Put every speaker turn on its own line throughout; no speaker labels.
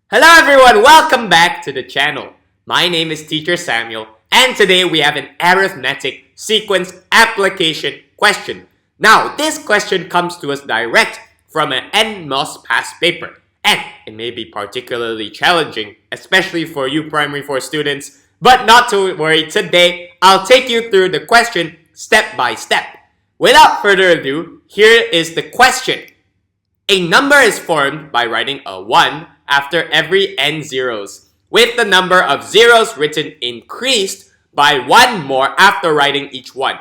Hello everyone, welcome back to the channel. My name is Teacher Samuel, and today we have an arithmetic sequence application question. Now, this question comes to us direct from an NMOS past paper, and it may be particularly challenging, especially for you primary 4 students, but not to worry, today I'll take you through the question step by step. Without further ado, here is the question. A number is formed by writing a 1 after every n zeros, with the number of zeros written increased by 1 more after writing each one,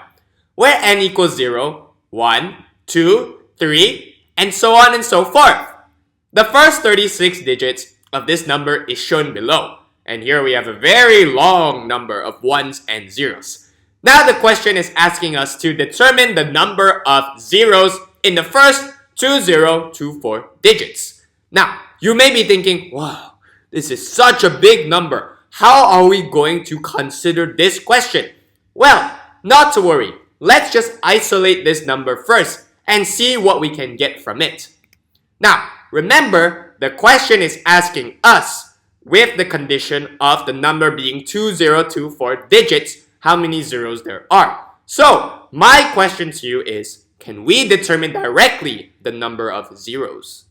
where n equals 0, 1, 2, 3, and so on and so forth. The first 36 digits of this number is shown below, and here we have a very long number of 1s and zeros. Now the question is asking us to determine the number of zeros in the first 2024 digits. Now, you may be thinking, wow, this is such a big number. How are we going to consider this question? Well, not to worry. Let's just isolate this number first and see what we can get from it. Now, remember, the question is asking us, with the condition of the number being 2024 digits, how many zeros there are. So, my question to you is, can we determine directly the number of zeros?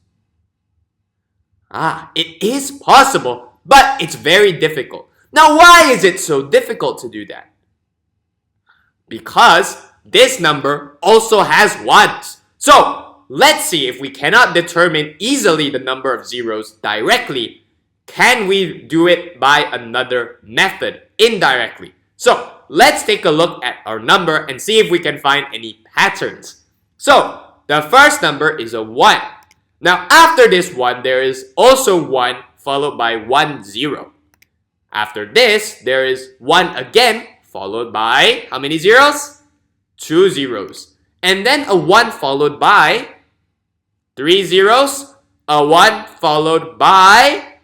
It is possible, but it's very difficult. Now, why is it so difficult to do that? Because this number also has ones. So, let's see if we cannot determine easily the number of zeros directly. Can we do it by another method, indirectly? So, let's take a look at our number and see if we can find any patterns. So, the first number is a 1. Now, after this 1, there is also 1 followed by 1 0. After this, there is 1 again followed by how many zeros? 2 zeros. And then a 1 followed by 3 zeros, a 1 followed by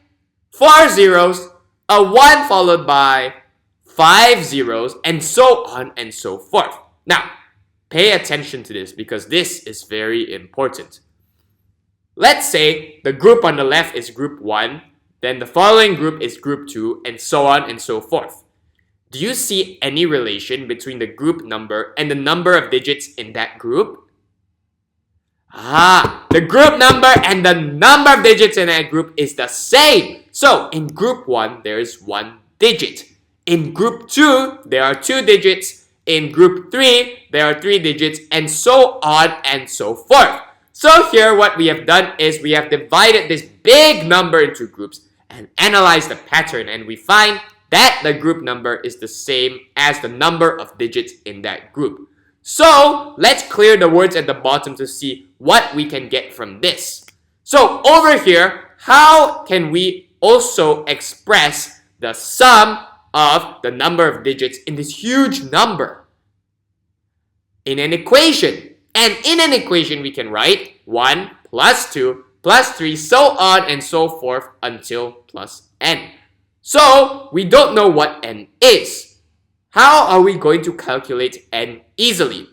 4 zeros, a 1 followed by 5 zeros, and so on and so forth. Now, pay attention to this because this is very important. Let's say the group on the left is group 1, then the following group is group 2, and so on and so forth. Do you see any relation between the group number and the number of digits in that group? The group number and the number of digits in that group is the same. So, in group 1, there is 1 digit. In group 2, there are 2 digits. In group 3, there are 3 digits, and so on and so forth. So here what we have done is we have divided this big number into groups and analyzed the pattern, and we find that the group number is the same as the number of digits in that group. So let's clear the words at the bottom to see what we can get from this. So over here, how can we also express the sum of the number of digits in this huge number? In an equation. And in an equation, we can write 1 plus 2 plus 3, so on and so forth until plus n. So, we don't know what n is. How are we going to calculate n easily?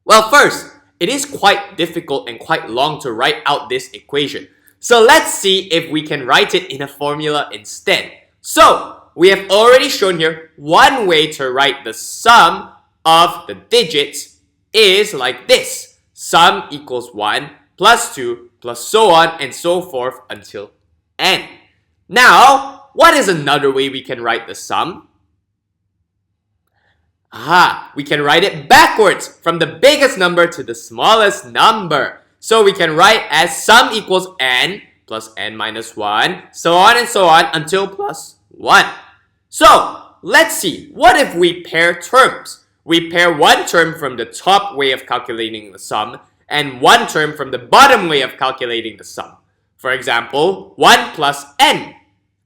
Well, first, it is quite difficult and quite long to write out this equation. So, let's see if we can write it in a formula instead. So, we have already shown here one way to write the sum of the digits is like this. Sum equals 1 plus 2 plus so on and so forth until n. Now, what is another way we can write the sum? We can write it backwards from the biggest number to the smallest number. So we can write as sum equals n plus n minus 1, so on and so on until plus 1. So, let's see. What if we pair terms? We pair one term from the top way of calculating the sum and one term from the bottom way of calculating the sum. For example, 1 plus n.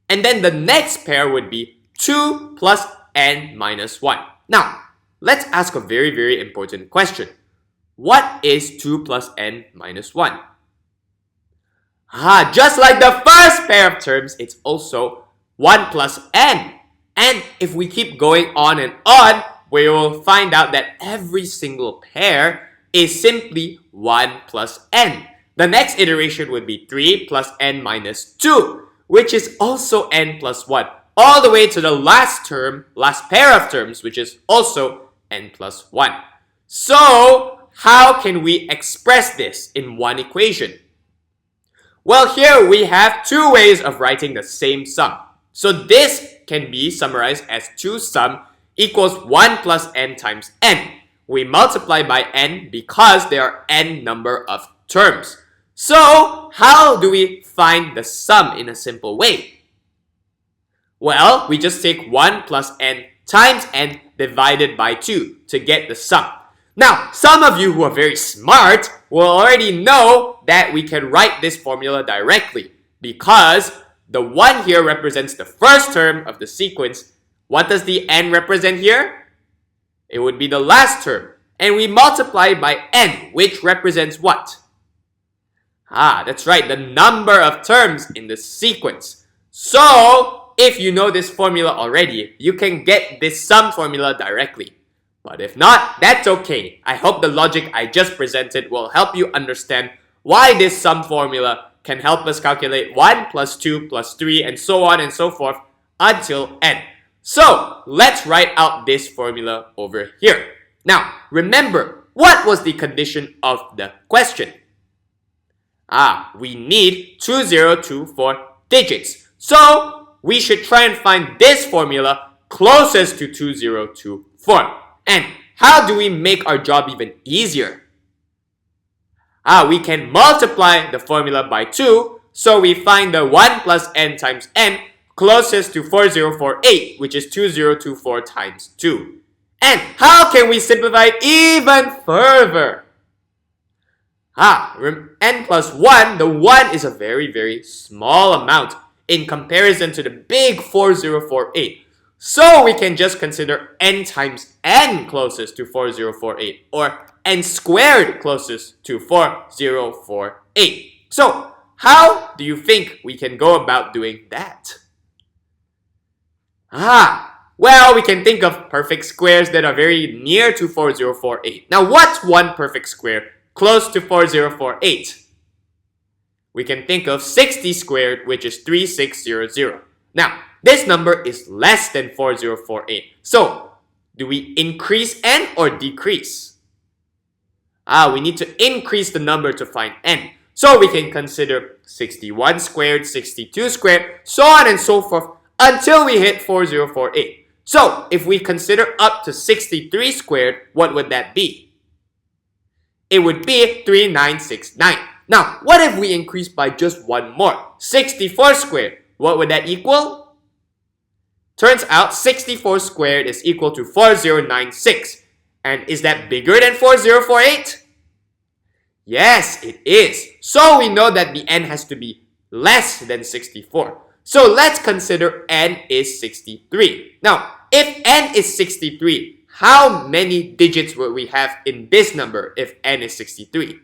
And then the next pair would be 2 plus n minus 1. Now, let's ask a very, very important question. What is 2 plus n minus 1? Just like the first pair of terms, it's also 1 plus n. And if we keep going on and on, we will find out that every single pair is simply 1 plus n. The next iteration would be 3 plus n minus 2, which is also n plus 1, all the way to the last pair of terms, which is also n plus 1. So, how can we express this in one equation? Well, here we have two ways of writing the same sum. So this can be summarized as 2 sum equals 1 plus n times n. We multiply by n because there are n number of terms. So, how do we find the sum in a simple way? Well, we just take 1 plus n times n divided by 2 to get the sum. Now, some of you who are very smart will already know that we can write this formula directly because the 1 here represents the first term of the sequence. What does the n represent here? It would be the last term. And we multiply by n, which represents what? That's right, the number of terms in the sequence. So, if you know this formula already, you can get this sum formula directly. But if not, that's okay. I hope the logic I just presented will help you understand why this sum formula can help us calculate 1 plus 2 plus 3 and so on and so forth until n. So, let's write out this formula over here. Now, remember, what was the condition of the question? We need 2024 digits. So, we should try and find this formula closest to 2024. And how do we make our job even easier? We can multiply the formula by 2, so we find the 1 plus n times n closest to 4048, which is 2024 times 2. And how can we simplify it even further? N plus 1, the 1 is a very, very small amount in comparison to the big 4048. So we can just consider n times n closest to 4048 or n squared closest to 4048. So how do you think we can go about doing that? Well, we can think of perfect squares that are very near to 4048. Now, what's one perfect square close to 4048? We can think of 60 squared, which is 3600. Now, this number is less than 4048. So, do we increase n or decrease? We need to increase the number to find n. So, we can consider 61 squared, 62 squared, so on and so forth until we hit 4048. So, if we consider up to 63 squared, what would that be? It would be 3969. Now, what if we increase by just one more? 64 squared, what would that equal? Turns out 64 squared is equal to 4096. And is that bigger than 4048? Yes, it is. So we know that the n has to be less than 64. So let's consider n is 63. Now, if n is 63, how many digits will we have in this number if n is 63?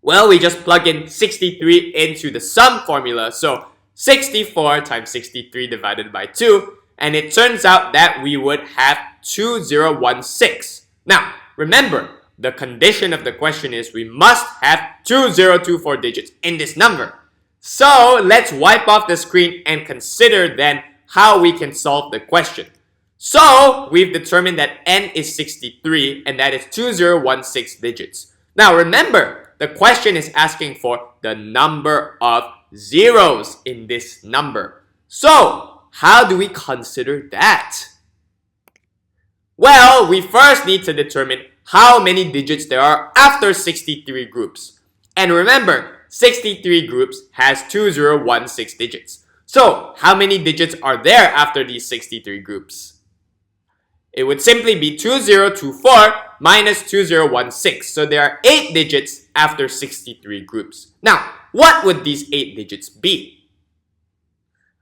Well, we just plug in 63 into the sum formula. So 64 times 63 divided by 2. And it turns out that we would have 2016. Now, remember, the condition of the question is we must have 2024 digits in this number. So let's wipe off the screen and consider then how we can solve the question. So we've determined that n is 63 and that is 2016 digits. Now remember, the question is asking for the number of zeros in this number. So how do we consider that? Well, we first need to determine how many digits there are after 63 groups. And remember, 63 groups has 2016 digits. So, how many digits are there after these 63 groups? It would simply be 2024 minus 2016. So there are 8 digits after 63 groups. Now, what would these 8 digits be?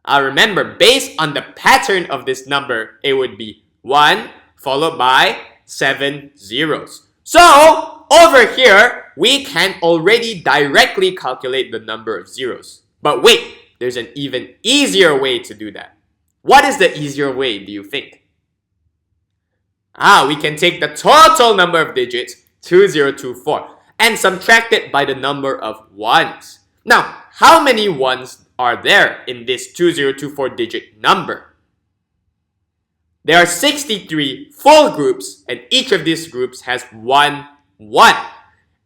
Remember, based on the pattern of this number, it would be 1 followed by 7 zeros. So, over here, we can already directly calculate the number of zeros. But wait, there's an even easier way to do that. What is the easier way, do you think? We can take the total number of digits, 2024, and subtract it by the number of ones. Now, how many ones are there in this 2024 digit number? There are 63 full groups, and each of these groups has 1, 1.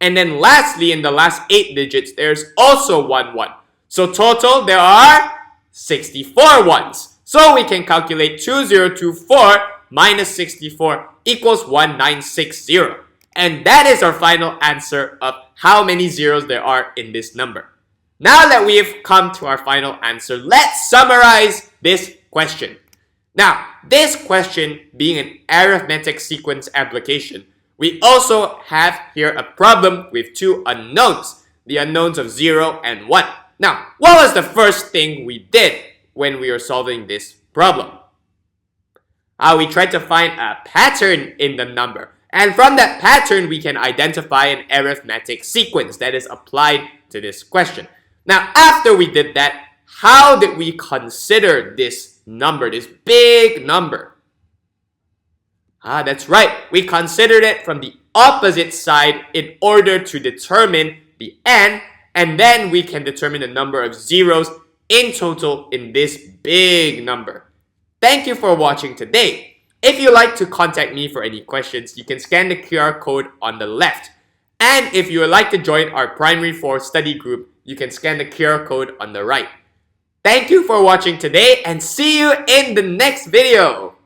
And then lastly, in the last 8 digits, there's also 1, 1. So total, there are 64 ones. So we can calculate 2024 minus 64 equals 1960. And that is our final answer of how many zeros there are in this number. Now that we have come to our final answer, let's summarize this question. Now, this question being an arithmetic sequence application, we also have here a problem with two unknowns, the unknowns of 0 and 1. Now, what was the first thing we did when we were solving this problem? We tried to find a pattern in the number. And from that pattern, we can identify an arithmetic sequence that is applied to this question. Now, after we did that, how did we consider this number, this big number? That's right. We considered it from the opposite side in order to determine the n, and then we can determine the number of zeros in total in this big number. Thank you for watching today. If you'd like to contact me for any questions, you can scan the QR code on the left. And if you would like to join our Primary 4 study group, you can scan the QR code on the right. Thank you for watching today, and see you in the next video!